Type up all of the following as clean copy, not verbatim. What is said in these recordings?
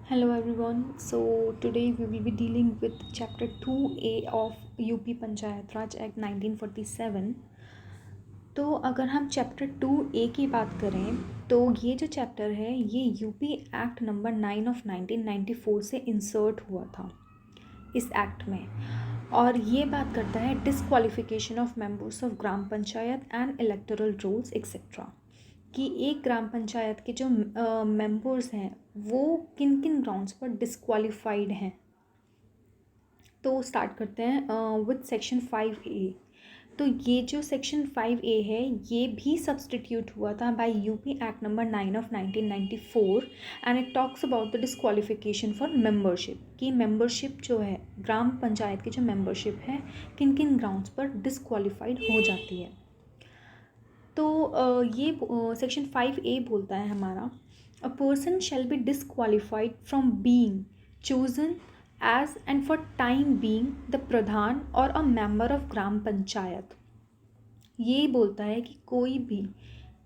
Hello everyone. So today we will be dealing with chapter 2A of UP Panchayat Raj Act 1947. तो अगर हम chapter 2A की बात करें तो ये जो चैप्टर है ये यूपी एक्ट नंबर 9 ऑफ 1994 से इंसर्ट हुआ था इस एक्ट में। और ये बात करता है disqualification of members of gram panchayat and electoral rolls etcetera, कि एक ग्राम पंचायत के जो मेंबर्स हैं वो किन किन ग्राउंड्स पर डिसक्वालिफाइड हैं। तो स्टार्ट करते हैं विद सेक्शन 5A। तो ये जो सेक्शन 5A है ये भी सब्सटीट्यूट हुआ था by UP act number 9 of 1994 and it talks about the disqualification for membership, कि मेंबरशिप जो है ग्राम पंचायत की जो मेंबरशिप है किन किन ग्राउंड्स पर डिसक्वालिफाइड हो जाती है। तो ये सेक्शन 5A बोलता है हमारा, a person shall be disqualified from being chosen as and for time being the pradhan और a member of gram panchayat. ये बोलता है कि कोई भी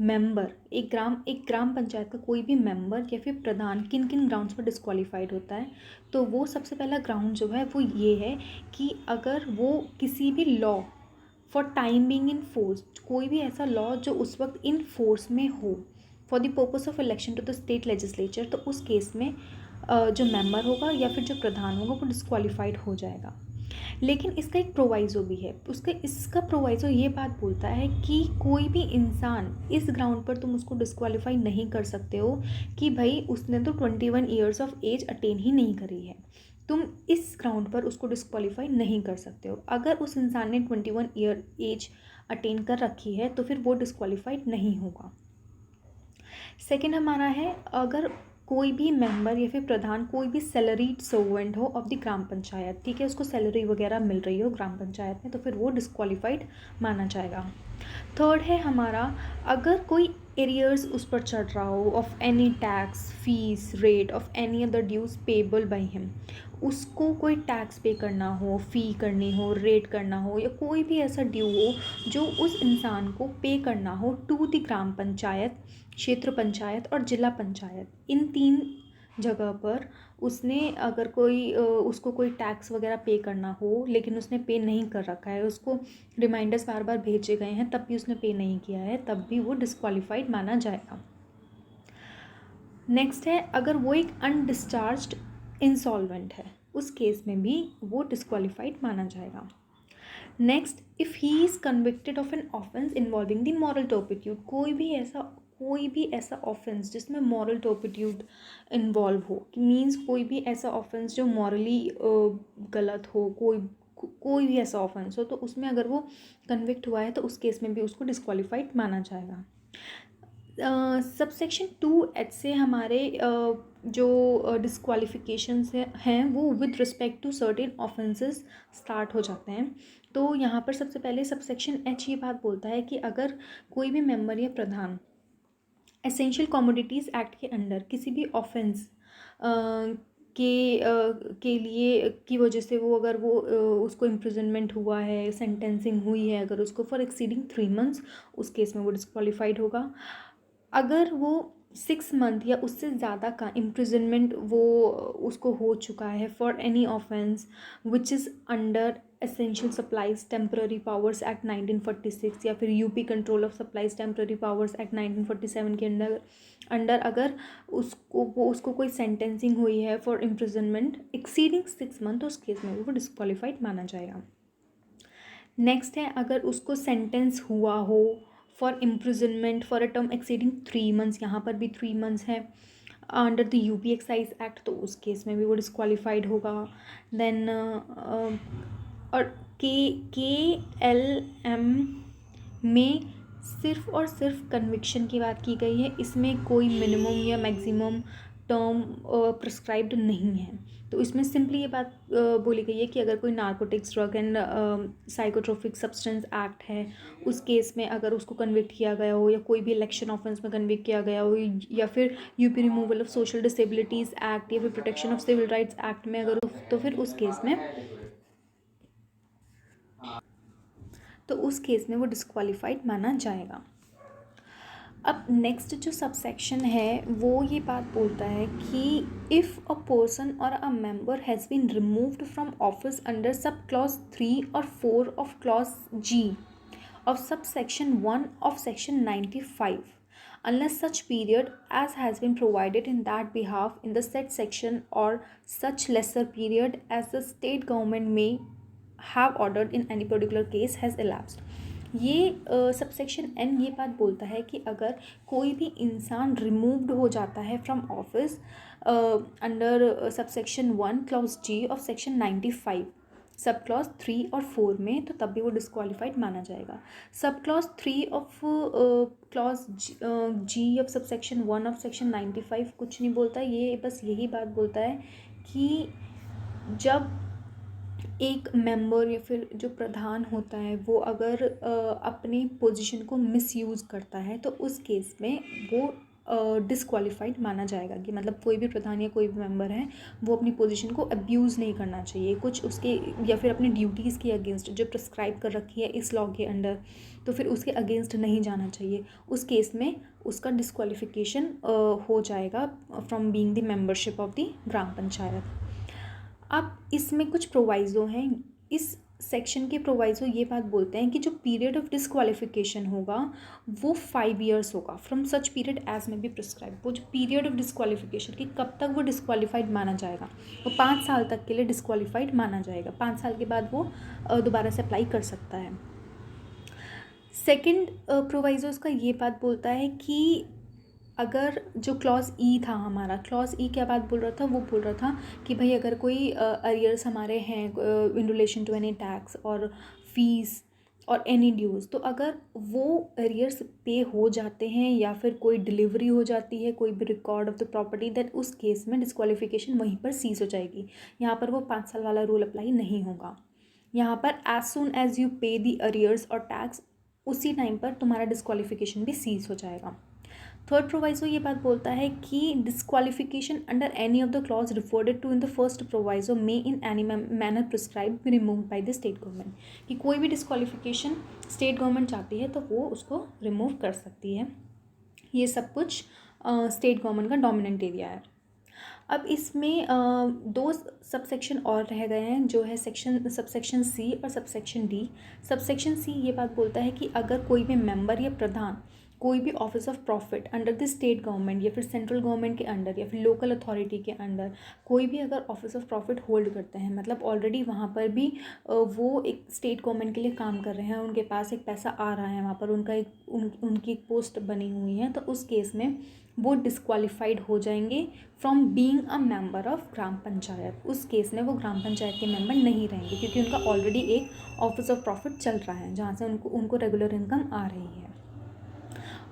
मेंबर एक ग्राम पंचायत का कोई भी मेंबर या फिर प्रधान किन किन ग्राउंड्स पर डिसक्वालिफाइड होता है। तो वो सबसे पहला ग्राउंड जो है वो ये है कि अगर वो किसी भी law for time being in force, कोई भी ऐसा लॉ जो उस वक्त इन फोर्स में हो for the purpose of election to the state legislature, तो उस केस में जो मेंबर होगा या फिर जो प्रधान होगा वो डिसक्वालिफाइड हो जाएगा। लेकिन इसका एक प्रोवाइज़ो भी है, इसका प्रोवाइज़ो ये बात बोलता है कि कोई भी इंसान इस ग्राउंड पर तुम उसको डिसक्वालीफाई नहीं कर सकते हो कि भाई उसने तो 21 ईयर्स ऑफ एज अटेन ही नहीं करी है, तुम इस ग्राउंड पर उसको डिसक्वालीफाई नहीं कर सकते हो। अगर उस इंसान ने 21 ईयर एज अटेन कर रखी है तो फिर वो डिसक्वालीफाइड नहीं होगा। सेकेंड हमारा है, अगर कोई भी मेंबर या फिर प्रधान कोई भी सैलरीड सर्वेंट हो ऑफ द ग्राम पंचायत, ठीक है, उसको सैलरी वगैरह मिल रही हो ग्राम पंचायत में, तो फिर वो डिसक्वालीफाइड माना जाएगा। थर्ड है हमारा, अगर कोई एरियर्स उस पर चढ़ रहा हो of any tax fees rate of any other dues payable by him, उसको कोई टैक्स पे करना हो, फ़ी करनी हो, रेट करना हो, या कोई भी ऐसा ड्यू हो जो उस इंसान को पे करना हो टू द ग्राम पंचायत, क्षेत्र पंचायत और जिला पंचायत, इन तीन जगह पर उसने अगर उसको कोई टैक्स वगैरह पे करना हो लेकिन उसने पे नहीं कर रखा है, उसको रिमाइंडर्स बार बार भेजे गए हैं तब भी उसने पे नहीं किया है, तब भी वो डिसक्वालीफाइड माना जाएगा। नेक्स्ट है, अगर वो एक अनडिस्चार्ज्ड इंसॉल्वेंट है, उस केस में भी वो डिसक्वालीफाइड माना जाएगा। Next, if he is convicted of an offence involving the moral turpitude, कोई भी ऐसा ऑफेंस जिसमें मॉरल टर्पिट्यूड इन्वॉल्व हो, मीन्स कोई भी ऐसा ऑफेंस जो मॉरली गलत हो, कोई भी ऐसा ऑफेंस हो, तो उसमें अगर वो कन्विक्ट हुआ है तो उस केस में भी उसको डिसक्वालीफाइड माना जाएगा। सबसेक्शन 2H से हमारे जो डिसक्वालिफिकेशंस हैं वो with respect to certain offences start हो जाते हैं। तो यहाँ पर सबसे पहले सबसेक्शन H ये बात बोलता है कि अगर कोई भी मेंबर या प्रधान एसेंशियल कमोडिटीज़ एक्ट के अंडर किसी भी ऑफेंस के लिए की वजह से वो अगर वो उसको इम्प्रिजनमेंट हुआ है, सेंटेंसिंग हुई है अगर उसको फॉर एक्सीडिंग 3 मंथ्स, उस केस में वो डिसक्वालीफाइड होगा। अगर वो 6 मंथ या उससे ज़्यादा का इम्प्रिजनमेंट वो उसको हो चुका है for any offence which is under essential supplies temporary powers act 1946 या फिर UP control of supplies temporary powers act 1947 के अंडर अगर उसको कोई सेंटेंसिंग हुई है फॉर इम्प्रिजनमेंट एक्सीडिंग 6 मंथ, तो उस केस में वो डिसक्वालीफाइड माना जाएगा। नेक्स्ट है, अगर उसको सेंटेंस हुआ हो for imprisonment for a term exceeding 3 months, यहाँ पर भी 3 मंथ्स है under the UP excise act, तो उस केस में भी वो डिसक्वालीफाइड होगा। देन और KLM में सिर्फ और सिर्फ कन्विक्शन की बात की गई है, इसमें कोई मिनिमम या मैक्सिमम टर्म प्रिस्क्राइब्ड नहीं है। तो इसमें सिंपली ये बात बोली गई है कि अगर कोई narcotics drug and psychotropic substance act है, उस केस में अगर उसको कन्विक्ट किया गया हो या कोई भी इलेक्शन ऑफेंस में कन्विक्ट किया गया हो या फिर UP removal of social disabilities act या फिर protection of civil rights act में अगर तो फिर उस केस में वो डिसक्वालीफाइड माना जाएगा। अब नेक्स्ट जो सबसेक्शन है वो ये बात बोलता है कि if a person or a member has been removed from office under sub clause 3 or 4 of clause G of subsection 1 of section 95 unless such period as has been provided in that behalf in the said section or such lesser period as the state government may have ordered in any particular case has elapsed. ये subsection N ये बात बोलता है कि अगर कोई भी इंसान रिमूव्ड हो जाता है from office under subsection 1 clause ji of section 95 सब क्लॉज 3 और 4 में, तो तब भी वो डिस्क्वालीफाइड माना जाएगा. सब clause 3 of clause ji of sub section 1 of section 95 कुछ नहीं बोलता. ये बस यही बात बोलता है कि जब एक मेंबर या फिर जो प्रधान होता है वो अगर अपनी पोजीशन को मिसयूज़ करता है तो उस केस में वो डिस्क्वालीफाइड माना जाएगा. कि मतलब कोई भी प्रधान या कोई भी मेंबर है वो अपनी पोजीशन को अब्यूज़ नहीं करना चाहिए कुछ उसके या फिर अपनी ड्यूटीज़ के अगेंस्ट जो प्रिस्क्राइब कर रखी है इस लॉ के अंडर, तो फिर उसके अगेंस्ट नहीं जाना चाहिए. उस केस में उसका डिस्क्वालिफिकेशन हो जाएगा from being the membership of the gram panchayat. अब इसमें कुछ प्रोवाइज़ो हैं. इस सेक्शन के प्रोवाइज़ो ये बात बोलते हैं कि जो पीरियड ऑफ डिस्क्वालिफिकेशन होगा वो 5 ईयर्स होगा फ्रॉम सच पीरियड एज में बी प्रिस्क्राइब. वो जो पीरियड ऑफ डिस्क्वालिफिकेशन कि कब तक वो डिस्क्वालीफाइड माना जाएगा वो 5 साल तक के लिए डिस्क्वालीफाइड माना जाएगा. 5 साल के बाद वो दोबारा से अप्लाई कर सकता है. सेकेंड प्रोवाइज़ो उसका ये बात बोलता है कि अगर जो क्लॉज ई था हमारा, क्लॉज ई क्या बात बोल रहा था, वो बोल रहा था कि भाई अगर कोई अरियर्स हमारे हैं in relation to any tax or fees or any dues, तो अगर वो अरियर्स पे हो जाते हैं या फिर कोई डिलीवरी हो जाती है कोई भी record of the property, that उस केस में डिस्क्वालिफिकेशन वहीं पर सीज हो जाएगी. यहाँ पर वो 5 साल वाला रूल अप्लाई नहीं होगा. यहाँ पर एज सुन एज यू पे दी अरियर्स और टैक्स उसी टाइम पर तुम्हारा डिस्क्वालिफिकेशन भी सीज हो जाएगा. थर्ड प्रोवाइज़ो ये बात बोलता है कि disqualification under any of the clause referred to in the first proviso may in any manner prescribe be remove by the state government. कि कोई भी डिस्क्वालिफिकेशन स्टेट गवर्नमेंट चाहती है तो वो उसको रिमूव कर सकती है. ये सब कुछ स्टेट गवर्नमेंट का डोमिनेंट एरिया है. अब इसमें 2 सबसेक्शन और रह गए हैं जो है सबसेक्शन सी और सबसेक्शन डी. सबसेक्शन सी ये बात बोलता है कि अगर कोई भी मेंबर या प्रधान कोई भी office of profit under the state government या फिर सेंट्रल गवर्नमेंट के अंडर या फिर लोकल अथॉरिटी के अंडर कोई भी अगर ऑफिस ऑफ प्रॉफिट होल्ड करते हैं, मतलब ऑलरेडी वहाँ पर भी वो एक स्टेट गवर्नमेंट के लिए काम कर रहे हैं, उनके पास एक पैसा आ रहा है, वहाँ पर उनका उनकी एक पोस्ट बनी हुई है, तो उस केस में वो डिस्क्वालीफाइड हो जाएंगे from being a member of gram panchayat. उस केस में वो ग्राम पंचायत के मेंबर नहीं रहेंगे क्योंकि उनका ऑलरेडी एक ऑफिस ऑफ प्रॉफिट चल रहा है जहाँ से उनको रेगुलर इनकम आ रही है.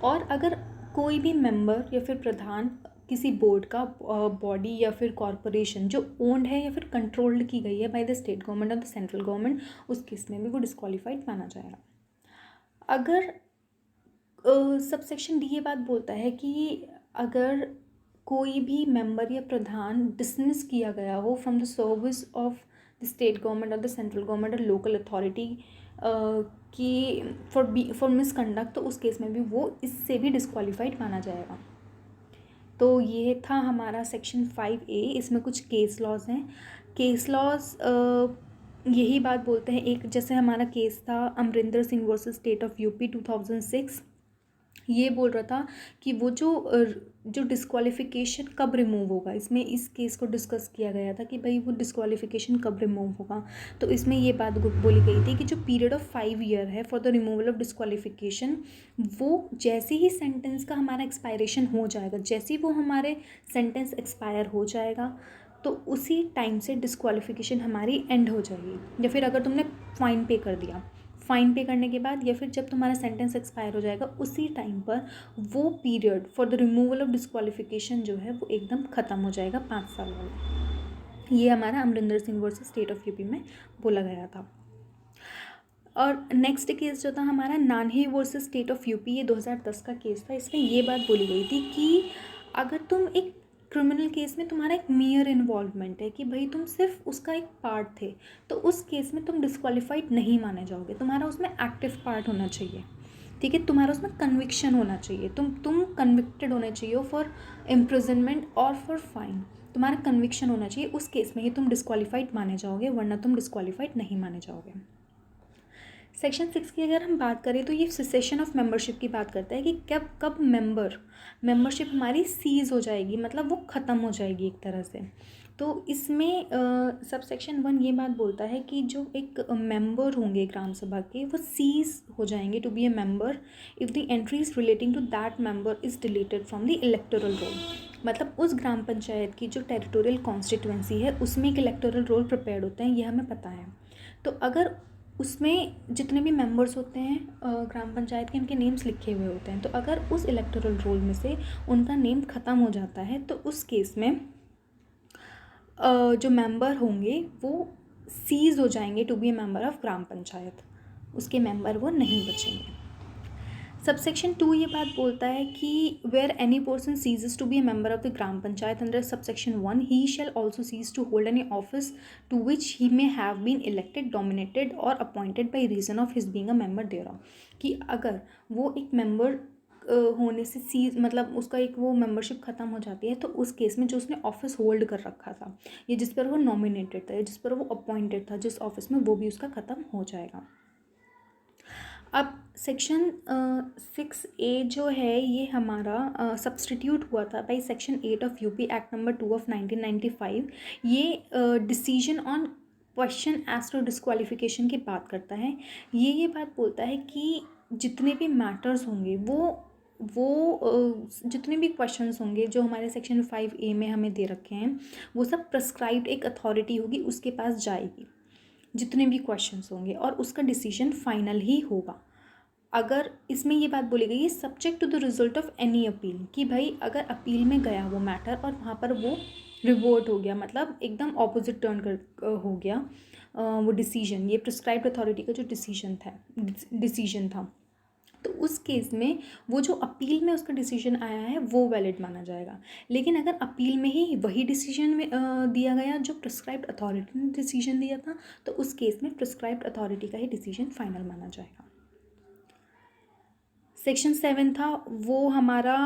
और अगर कोई भी मेंबर या फिर प्रधान किसी बोर्ड का बॉडी या फिर कॉरपोरेशन जो ओन्ड है या फिर कंट्रोल्ड की गई है बाय द स्टेट गवर्नमेंट और द सेंट्रल गवर्नमेंट, उस केस में भी वो डिस्क्वालीफाइड माना जाएगा. अगर सबसेक्शन डी ये बात बोलता है कि अगर कोई भी मेंबर या प्रधान डिसमिस किया गया हो from the service of the state government और द सेंट्रल गवर्नमेंट और लोकल अथॉरिटी कि फॉर मिसकंडक्ट, तो उस केस में भी वो इससे भी डिस्क्वालीफाइड माना जाएगा. तो ये था हमारा सेक्शन 5A. इसमें कुछ केस लॉज हैं. केस लॉज यही बात बोलते हैं. एक जैसे हमारा केस था Amarinder Singh versus state of UP 2006. ये बोल रहा था कि वो जो डिस्क्वालिफिकेशन कब रिमूव होगा, इसमें इस केस को डिस्कस किया गया था कि भाई वो डिस्क्वालिफिकेशन कब रिमूव होगा. तो इसमें ये बात बोली गई थी कि जो पीरियड ऑफ 5 ईयर है for the removal of disqualification, वो जैसे ही सेंटेंस का हमारा एक्सपायरेशन हो जाएगा, जैसे ही वो हमारे सेंटेंस एक्सपायर हो जाएगा तो उसी टाइम से डिस्क्वालिफिकेशन हमारी एंड हो जाएगी. या फिर अगर तुमने फ़ाइन पे कर दिया, फ़ाइन पे करने के बाद या फिर जब तुम्हारा सेंटेंस एक्सपायर हो जाएगा उसी टाइम पर वो period for the removal of disqualification जो है वो एकदम ख़त्म हो जाएगा 5 साल वाला. ये हमारा Amarinder Singh versus state of UP में बोला गया था. और नेक्स्ट केस जो था हमारा नान्हे वर्सेस स्टेट ऑफ यूपी, ये 2010 का केस था. इसमें ये बात बोली गई थी कि अगर तुम एक क्रिमिनल केस में तुम्हारा एक मेयर इन्वॉल्वमेंट है कि भाई तुम सिर्फ उसका एक पार्ट थे, तो उस केस में तुम डिस्क्वालीफाइड नहीं माने जाओगे, तुम्हारा उसमें एक्टिव पार्ट होना चाहिए. ठीक है, तुम्हारा उसमें कन्विक्शन होना चाहिए, तुम कन्विक्टेड होने चाहिए फॉर इम्प्रिजनमेंट और फॉर फाइन, तुम्हारा कन्विक्शन होना चाहिए, उस केस में ही तुम डिस्क्वालीफाइड माने जाओगे, वरना तुम डिस्क्वालीफाइड नहीं माने जाओगे। सेक्शन 6 की अगर हम बात करें तो ये सिसेशन ऑफ मेंबरशिप की बात करता है कि कब मेंबरशिप हमारी सीज हो जाएगी, मतलब वो ख़त्म हो जाएगी एक तरह से। तो इसमें सब सेक्शन 1 ये बात बोलता है कि जो एक मेंबर होंगे ग्राम सभा के, वो सीज हो जाएंगे to be a member if the entries relating to that member is deleted from the electoral roll. मतलब उस ग्राम पंचायत की जो टेरिटोरियल कॉन्स्टिट्यूएंसी है उसमें एक इलेक्टोरल रोल प्रिपेयर्ड होते हैं, यह हमें पता है। तो अगर उसमें जितने भी मेंबर्स होते हैं ग्राम पंचायत के, उनके नेम्स लिखे हुए होते हैं, तो अगर उस इलेक्टोरल रोल में से उनका नेम ख़त्म हो जाता है तो उस केस में जो मेंबर होंगे वो सीज हो जाएंगे to be a member of gram panchayat, उसके मेंबर वो नहीं बचेंगे। सबसेक्शन 2 ये बात बोलता है कि where any person ceases to be a member of the gram panchayat under subsection 1 he shall also cease to hold any office to which he may have been elected, nominated और appointed by reason of his being a member thereof. कि अगर वो एक member होने से seize, मतलब उसका एक वो मेंबरशिप ख़त्म हो जाती है, तो उस केस में जो उसने ऑफिस होल्ड कर रखा था या जिस पर वो नॉमिनेटेड था या जिस पर वो अपॉइंटेड था जिस ऑफिस में, वो भी उसका ख़त्म हो जाएगा। अब सेक्शन 6A जो है ये हमारा सब्सटीट्यूट हुआ था by section 8 of UP act number 2 of 1995। ये decision on question as to disqualification की बात करता है। ये बात बोलता है कि जितने भी मैटर्स होंगे जितने भी क्वेश्चंस होंगे जो हमारे सेक्शन 5A में हमें दे रखे हैं, वो सब प्रेस्क्राइब्ड एक अथॉरिटी होगी, उसके पास जाएगी जितने भी क्वेश्चंस होंगे, और उसका डिसीजन फाइनल ही होगा। अगर इसमें ये बात बोली गई है subject to the result of any appeal, कि भाई अगर अपील में गया वो मैटर और वहाँ पर वो रिवोर्ट हो गया, मतलब एकदम ऑपोजिट टर्न हो गया वो डिसीजन, ये प्रिस्क्राइब्ड अथॉरिटी का जो डिसीजन था, तो उस केस में वो जो अपील में उसका डिसीजन आया है वो वैलिड माना जाएगा। लेकिन अगर अपील में ही वही डिसीजन में दिया गया जो प्रिस्क्राइब्ड अथॉरिटी ने डिसीजन दिया था, तो उस केस में प्रिस्क्राइब्ड अथॉरिटी का ही डिसीजन फाइनल माना जाएगा। सेक्शन 7 था वो हमारा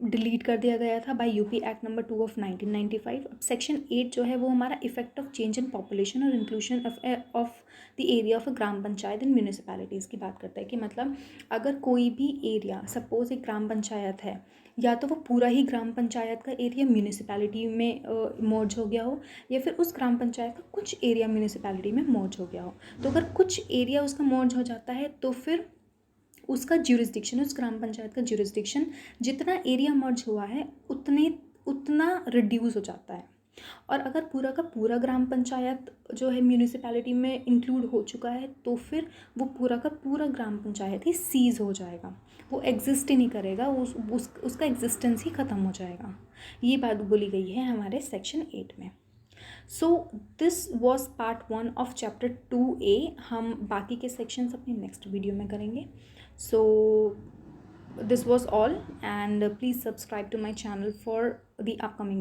डिलीट कर दिया गया था by UP act number 2 of 1995। अब सेक्शन 8 जो है वो हमारा effect of change in population और inclusion of the area of a gram panchayat in municipalities की बात करता है कि मतलब अगर कोई भी एरिया, सपोज एक ग्राम पंचायत है, या तो वो पूरा ही ग्राम पंचायत का एरिया म्यूनिसिपैलिटी में मर्ज हो गया हो, या फिर उस ग्राम पंचायत का कुछ एरिया म्यूनिसिपैलिटी में मर्ज हो गया हो। तो अगर कुछ एरिया उसका मर्ज हो जाता है तो फिर उसका ज्यूरिसडिक्शन, उस ग्राम पंचायत का ज्यूरिसडिक्शन जितना एरिया मर्ज हुआ है उतना रिड्यूस हो जाता है। और अगर पूरा का पूरा ग्राम पंचायत जो है म्यूनिसिपैलिटी में इंक्लूड हो चुका है तो फिर वो पूरा का पूरा ग्राम पंचायत ही सीज हो जाएगा, वो एग्जिस्ट ही नहीं करेगा, उसका एग्जिस्टेंस ही ख़त्म हो जाएगा। ये बात बोली गई है हमारे सेक्शन 8 में। So this was part 1 of chapter 2A। हम बाकी के सेक्शंस अपने नेक्स्ट वीडियो में करेंगे। So this was all, and please subscribe to my channel for the upcoming videos.